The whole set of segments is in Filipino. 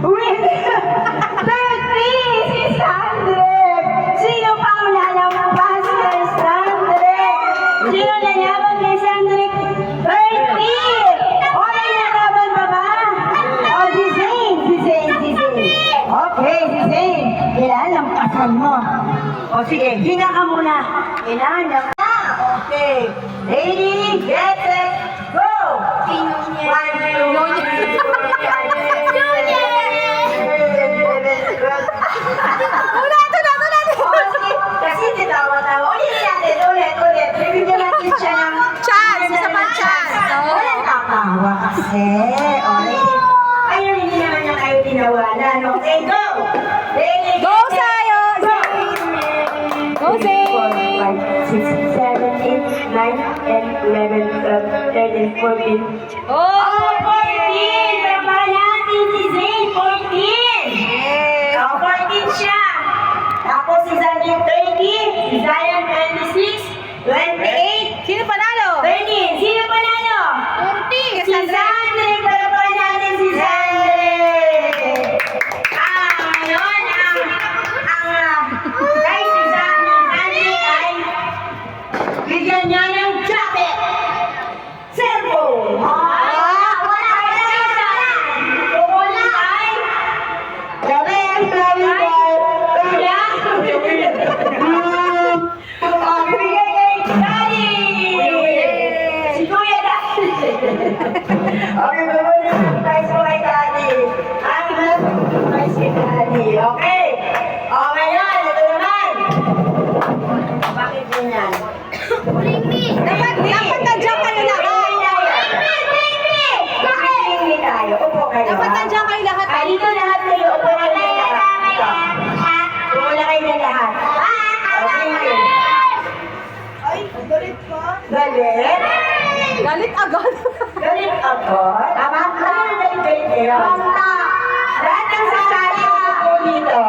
With 30,600! Sino pang lalampas kay Sandrick? Sino lalaban kay Sandrick? 30! O may lalaban pa ba? O si Zane. Okay, si Zane. Kailangan lampasan mo. O sige, hinga ka muna. Kailangan lampasan. Okay. Lady, get set, go! One, two, kasi tinawa-tawa. Ulit. Bibigyan natin siya ng Chance, isa pang chance. Oo. Walang tatawa kasi. Ayun, hindi naman niya kayo tinawanan. Okay, go! Ready, Go sa'yo! Go, Zay! 4, 5, 6, 7, 8, 9, 10, 11, 12, 13, 14. Oh! Oh, 14! Papa natin si Zane, 14! Oh, 14 siya. Tapos si Zane, 30. Si Zion, 26. 28. Sino panalo? 30. Sino panalo? 40! Si Zane. Palapalan natin si Zane. Ngayon, guys, si Zane ay bigyan niya ng jacket. Cellphone. Wala ay gabi. Bibigay kay Daddy. Si Kuya Daddy. Okay, bibigay tayo sa kay Daddy. Nice kay Daddy. Okay. Okay yan, ito naman. Bakit ganyan? Dapat nandiyan kayo lahat. Hindi tayo. Upo kayo. Dapat nandiyan kayo lahat. Ay, dito lahat kayo. Upo kayo ng lahat. Dito. Upo na kayo ng lahat. Okay. Galit? Galit agad. Galit ako? Tama ka. Galit kayo. Tama. Lahat ng sasali ko po dito.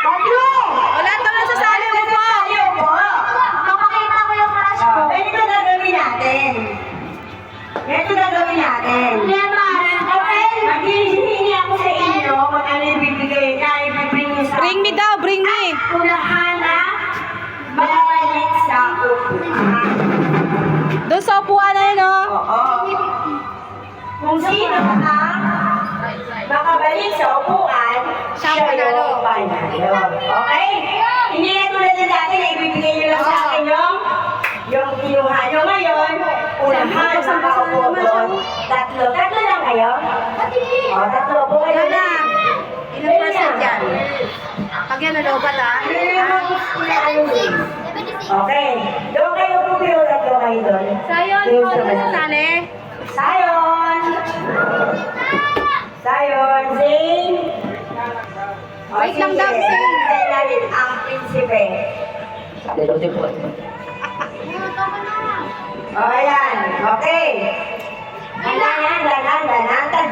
Tatlo! Wala naman sasali mo po. Tayo po. Papakita ko yung crush ko. Ganito gagawin natin. Okay? Maghihingi ako sa inyo kung ano ibibigay na ibibigay niyo sa Bring me daw, bring me. unahan na babalik sa upuan. Doon sa upuan na yun, oh. Oo. Kung sino ang makabalik sa upuan, Siya siya panalo. yung panalo. Okay? Hindi na tulad na dati na ibibigay niyo lang sa akin yung kinuha nyo ngayon, unahan, makaupo doon. Tatlo lang kayo? O, tatlo po kayo. Wala na. Ilang percent yan? Pag yan nalobat ha? Okay. Doon kayo po kayo, tatlo kayo doon. Sayon, Doon ikaw sa na baba. sasali. Sayon! Sayon, Zane! O, Wait lang sige. daw, Zane. Hintayin natin ang prinsipe. O, ayan. Okay. Danan.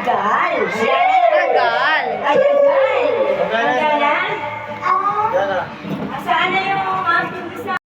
Tagal. Tagal. Tagal. Tagal. Saan na yung